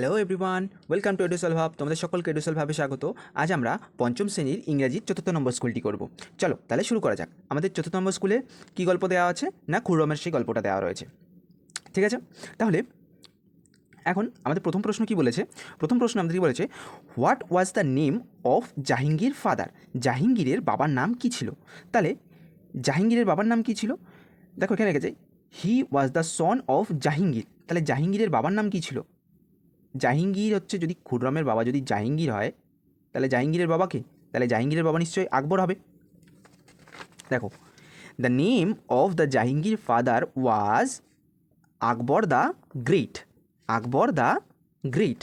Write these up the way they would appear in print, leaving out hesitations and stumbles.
Hello everyone, welcome to এডুসল ভাব। তোমাদের সকলকে এডুসল ভাবে স্বাগত। আজ আমরা পঞ্চম শ্রেণীর ইংরাজির ৪র্থ নম্বর স্কুলটি করব। চলো তাহলে শুরু করা যাক। আমাদের ৪র্থ নম্বর স্কুলে কী গল্প দেওয়া আছে না, খুররমের সেই গল্পটা দেওয়া রয়েছে। ঠিক আছে, তাহলে এখন আমাদের প্রথম প্রশ্ন কি বলেছে? প্রথম প্রশ্ন আমাদের বলেছে, what was the name of Jahangir father? জাহাঙ্গীরের বাবার নাম কী ছিল? তাহলে জাহাঙ্গীরের বাবার নাম কী ছিল? দেখো এখানে রেখেছে, he was the son of Jahangir. তাহলে জাহাঙ্গীরের বাবার নাম কী ছিল? জাহাঙ্গীর হচ্ছে, যদি খুররমের বাবা যদি জাহাঙ্গীর হয়, তাহলে জাহাঙ্গীরের বাবা কে? তাহলে জাহাঙ্গীরের বাবা নিশ্চয়ই আকবর হবে। দেখো, the name of the Jahangir father was Akbar the great. Akbar the great,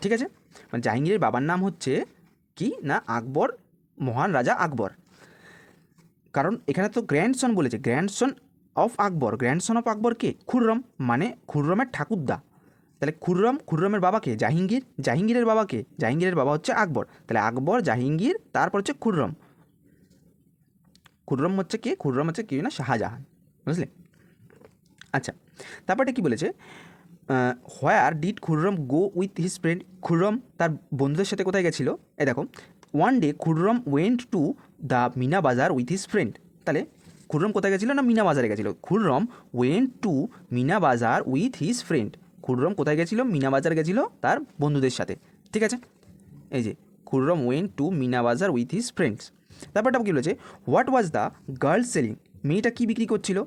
ঠিক আছে। মানে জাহাঙ্গীরের বাবার নাম হচ্ছে কি না, আকবর, মহান রাজা আকবর। কারণ এখানে তো গ্র্যান্ডসন বলেছে, grandson of Akbar. Grandson of Akbar কে? খুররম, মানে খুররমের ঠাকুরদা। তাহলে খুররমের বাবাকে জাহাঙ্গীর, জাহাঙ্গীরের বাবাকে, জাহাঙ্গীরের বাবা হচ্ছে আকবর। তাহলে আকবর, জাহাঙ্গীর, তারপর হচ্ছে খুররম। খুররম হচ্ছে কে? খুররম হচ্ছে কি না, শাহজাহান। বুঝলে? আচ্ছা, তারপরটা কি বলেছে, where did Khurram go with his friend? Khurram তার বন্ধুদের সাথে কোথায় গেছিলো? দেখো, one day Khurram went to the Meena Bazaar with his friend. তাহলে খুররম কোথায় গেছিলো না, মিনা বাজারে গেছিলো। Khurram went two Mina Bazaar with his friend. Khurram কোথায় গেছিলো? মিনা বাজার গেছিলো তার বন্ধুদের সাথে। ঠিক আছে, এই যে Khurram went two Mina Bazaar with his friends. তারপরটা কী বলেছে, what was the girl selling? মেয়েটা কী বিক্রি করছিল?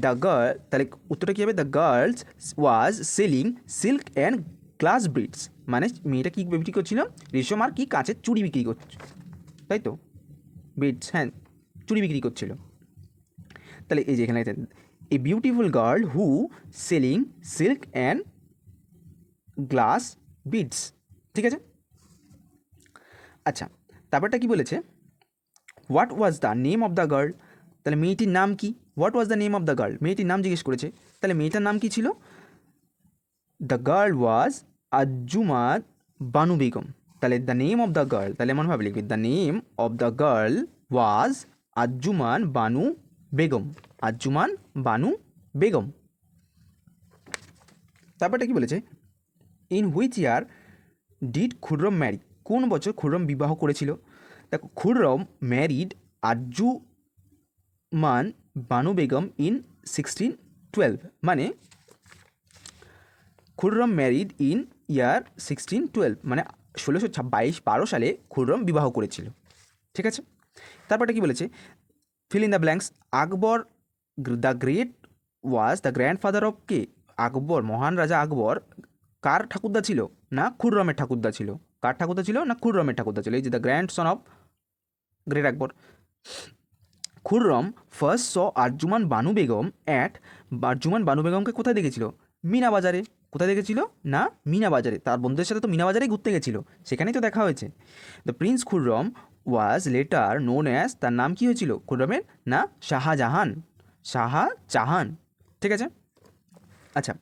দ্য গার্ল, তাহলে উত্তরটা কী হবে? The girls was selling silk and glass beads. মানে মেয়েটা কী বিক্রি করছিল? রেশম আর কি কাঁচের চুড়ি বিক্রি করছিল, তাই তো? বিডস, হ্যাঁ, চুড়ি বিক্রি করছিল। তাহলে এই যে এখানে a beautiful girl who selling silk and glass beads. ঠিক আছে, আচ্ছা, তারপরটা কি বলেছে, what was the name of the girl? তাহলে মেয়েটির নাম কি? What was the name of the girl, মেয়েটির নাম জিজ্ঞেস করেছে। তাহলে মেয়েটার নাম কি ছিল? The girl was Arjumand Banu Begum. তাহলে the name of the girl, তাহলে এমনভাবে লিখবি, the name of the girl was Arjumand Banu Begum. আজ্জুমান Banu Begum. তারপরটা কি বলেছে, in which year did Khurram marry? কোন বছর খুররম বিবাহ করেছিল? দেখো, খুররম ম্যারিড আজ্জুমান বানু বেগম ইন 1612। মানে খুররম ম্যারিড ইন ইয়ার 1612, মানে 1622 সালে খুররম বিবাহ করেছিল। ঠিক আছে, তারপরটা কি বলেছে, fill in the blanks. Akbar the great was the grandfather of কে? আকবর, মহান রাজা আকবর কার ঠাকুরদা ছিল? না, খুররমের ঠাকুরদা ছিল। কার ঠাকুরদা ছিল? না, খুররমের ঠাকুরদা ছিল। এই যে the grand son of great Akbar. Khurram first saw Arjuman Banu Begum at, Arjuman Banu বেগমকে কোথায় দেখেছিল? মিনা বাজারে। কোথায় দেখেছিল? না, মিনা বাজারে। তার বন্ধুদের সাথে তো মিনা বাজারেই ঘুরতে গেছিলো, সেখানেই তো দেখা হয়েছে। The Prince Khurram was letter known as, তার নাম কী হয়েছিল খুররমের? না, শাহজাহান। শাহজাহান, ঠিক আছে। আচ্ছা,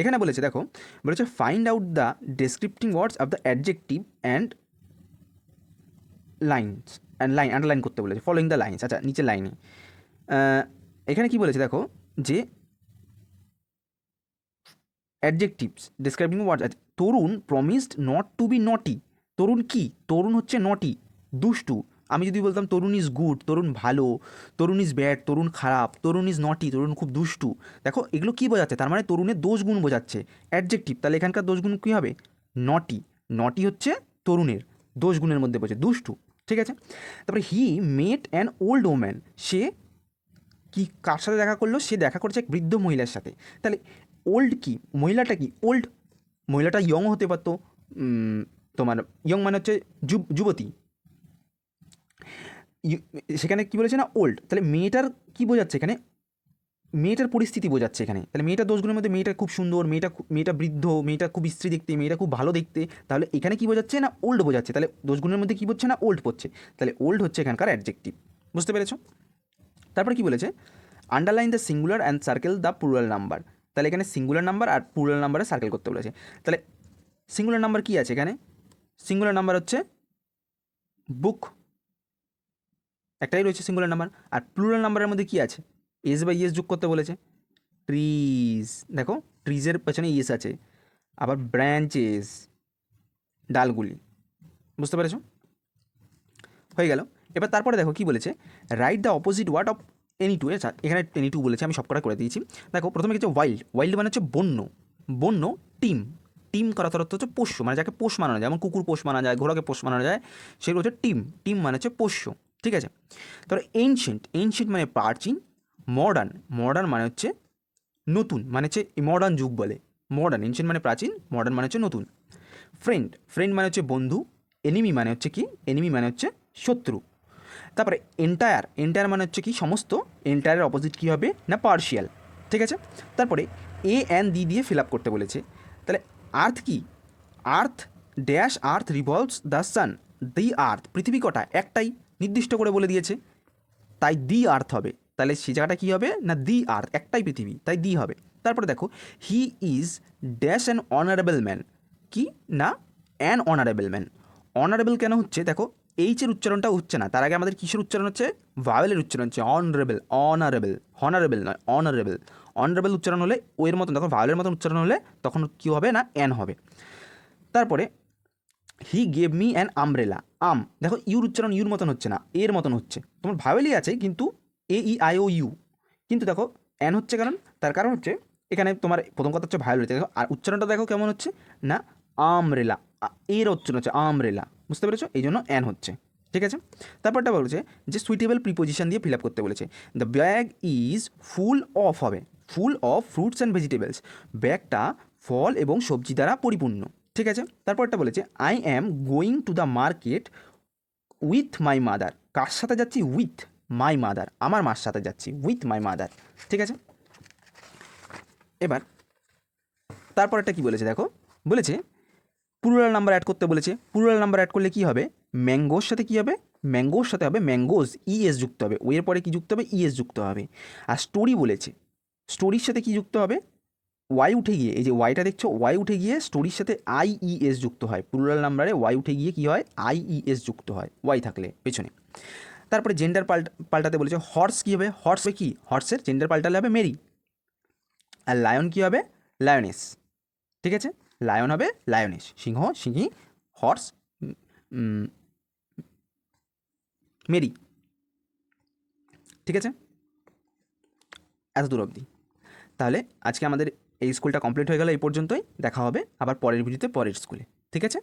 এখানে বলেছে, দেখো বলেছে, find out the describing words of the adjective and lines, line underline করতে বলেছে, ফলোইং দ্য লাইন্স। আচ্ছা, নিচের লাইনে এখানে কি বলেছে, দেখো যে অ্যাডজেক্টিভস ডিসক্রাইবিং ওয়ার্ডস আছে। তরুণ প্রমিসড নট টু বি নটি। তরুণ কি? তরুণ হচ্ছে নটি, দুষ্টু। আমি যদি বলতাম তরুণ ইজ গুড, তরুণ ভালো, তরুণ ইজ ব্যাড, তরুণ খারাপ, তরুণ ইজ নটি, তরুণ খুব দুষ্টু। দেখো এগুলো কী বোঝাচ্ছে? তার মানে তরুণের দোষ গুণ বোঝাচ্ছে, অ্যাডজেক্টিভ। তাহলে এখানকার দোষ গুণ কী হবে? নটি। নটি হচ্ছে তরুণের দোষ গুণের মধ্যে বোঝে, দুষ্টু। ঠিক আছে, তারপরে হি মেট অ্যান ওল্ড ওম্যান। সে কি কার সাথে দেখা করলো? সে দেখা করছে এক বৃদ্ধ মহিলার সাথে। তাহলে ওল্ড কি? মহিলাটা কি? ওল্ড। মহিলাটা ইয়ং হতে পারতো, তোমার ইয়ং মানে হচ্ছে যুবতী। সেখানে কি বলেছে না, ওল্ড। তাহলে মেয়েটার কি বোঝাচ্ছে এখানে? মেয়েটার পরিস্থিতি বোঝাচ্ছে এখানে। তাহলে মেয়েটার দোষগুলোর মধ্যে মেয়েটা খুব সুন্দর, মেয়েটা বৃদ্ধ, মেয়েটা খুব স্ত্রী দেখতে, মেয়েটা খুব ভালো দেখতে। তাহলে এখানে কি বোঝাচ্ছে না, ওল্ড বোঝাচ্ছে। তাহলে দোষগুলোর মধ্যে কী পড়ছে না, ওল্ড পড়ছে। তাহলে ওল্ড হচ্ছে এখানকার অ্যাডজেক্টিভ। বুঝতে পেরেছো? তারপরে কি বলেছে, underline the singular and circle the plural number. তাহলে এখানে সিঙ্গুলার নাম্বার আর প্লুরাল নাম্বারে সার্কেল করতে বলেছে। তাহলে সিঙ্গুলার নাম্বার কি আছে এখানে? সিঙ্গুলার নাম্বার হচ্ছে বুক, একটাই রয়েছে সিঙ্গুলার নাম্বার। আর প্লুরাল নাম্বারের মধ্যে কি আছে? এস বা ইয়েস যোগ করতে বলেছে। ট্রিজ, দেখো ট্রিজের পেছনে ইয়েস আছে। আবার ব্রাঞ্চেস, ডালগুলি। বুঝতে পেরেছো? হয়ে গেল। এবার তারপরে দেখো কি বলেছে, write the opposite word of any two. এখানে এনি টু বলেছে, আমি সব কটা করে দিয়েছি। দেখো প্রথমে কিছু ওয়াইল্ড, ওয়াইল্ড মানে হচ্ছে বন্য, বন্য। টিম, টিম করার অর্থ হচ্ছে পোষ্য, মানে যাকে পোষ মানানো যায়, যেমন কুকুর পোষ মানা যায়, ঘোড়াকে পোষ মানানো যায়, সেগুলো হচ্ছে টিম। টিম মানে হচ্ছে পোষ্য, ঠিক আছে? তারপরে এনশিয়েন্ট, এনশিয়েন্ট মানে প্রাচীন। মডার্ন, মডার্ন মানে হচ্ছে নতুন, মানে হচ্ছে মডার্ন যুগ বলে। মডার্ন, এনশিয়েন্ট মানে প্রাচীন, মডার্ন মানে হচ্ছে নতুন। ফ্রেন্ড, ফ্রেন্ড মানে হচ্ছে বন্ধু। এনিমি মানে হচ্ছে কি, এনিমি মানে হচ্ছে শত্রু। তারপরে এন্টায়ার, এন্টায়ার মানে হচ্ছে কি সমস্ত। এন্টায়ারের অপোজিট কী হবে না পার্শিয়াল, ঠিক আছে? তারপরে এ অ্যান দি দিয়ে ফিল আপ করতে বলেছে। তাহলে আর্থ কি, earth dash earth revolves the sun. The earth, পৃথিবী কটা, একটাই, নির্দিষ্ট করে বলে দিয়েছে, তাই দি আর্থ হবে। তাহলে সে জায়গাটা কী হবে না দি আর্থ, একটাই পৃথিবী, তাই দি হবে। তারপরে দেখো he is dash an honourable man. কি না অ্যান অনারেবল ম্যান। অনারেবল কেন হচ্ছে, দেখো এইচের উচ্চারণটা হচ্ছে না, তার আগে আমাদের কিসের উচ্চারণ হচ্ছে, ভাওয়েলের উচ্চারণ হচ্ছে অনারেবল, অনারেবল, হনারেবল নয়, অনারেবল। অনারেবল উচ্চারণ হলে ওয়ের মতন, তখন ভাওয়েলের মতন উচ্চারণ হলে তখন কী হবে না অ্যান হবে। তারপরে he gave me an umbrella. আম, দেখো ইউর উচ্চারণ ইউর মতন হচ্ছে না, এর মতন হচ্ছে। তোমার ভাওয়েলই আছে কিন্তু এ ই আই ও ইউ, কিন্তু দেখো অ্যান হচ্ছে কারণ, তার কারণ হচ্ছে এখানে তোমার প্রথম কথা হচ্ছে ভায়োলেট, দেখো আর উচ্চারণটা দেখো কেমন হচ্ছে না আমরেলা, এর উচ্চারণ হচ্ছে আমরেলা, বুঝতে পেরেছো? এই জন্য অ্যান হচ্ছে, ঠিক আছে? তারপরটা বলেছে যে সুইটেবল প্রিপোজিশন দিয়ে ফিল আপ করতে বলেছে। The bag is full of হবে, full of fruits and vegetables. ব্যাগটা ফল এবং সবজি দ্বারা পরিপূর্ণ, ঠিক আছে? তারপরটা বলেছে I am going to the market with my mother. কার সাথে যাচ্ছি, উইথ মাই মাদার, আমার মার সাথে যাচ্ছি, উইথ মাই মাদার, ঠিক আছে? এবার তারপরটা কি বলেছে দেখো, বলেছে প্লুরাল নাম্বার অ্যাড করতে বলেছে। প্লুরাল নাম্বার অ্যাড করলে কী হবে, ম্যাঙ্গোর সাথে কী হবে, ম্যাঙ্গোর সাথে হবে ম্যাঙ্গোজ, ইএস যুক্ত হবে, ওয়ের পরে কী যুক্ত হবে, ইএস যুক্ত হবে। আর স্টোরি বলেছে, স্টোরির সাথে কী যুক্ত হবে, ওয়াই উঠে গিয়ে, এই যে ওয়াইটা দেখছো, ওয়াই উঠে গিয়ে স্টোরির সাথে আইইএস যুক্ত হয়। প্লুরাল নাম্বারে ওয়াই উঠে গিয়ে কী হয়, আইইএস যুক্ত হয় ওয়াই থাকলে পেছনে। তারপরে জেন্ডার পাল্টাতে বলেছে। হর্স কী হবে, হর্স হবে কি, হর্সের জেন্ডার পাল্টালে হবে মেরি। আর লায়ন কী হবে, লায়নেস, ঠিক আছে? লায়ন হবে লায়নেস, সিংহ সিংহী, হর্স মেরি, ঠিক আছে? এত দূর অবধি। তাহলে আজকে আমাদের এই স্কুলটা কমপ্লিট হয়ে গেল এই পর্যন্তই। দেখা হবে আবার পরের ভিডিওতে পরের স্কুলে, ঠিক আছে?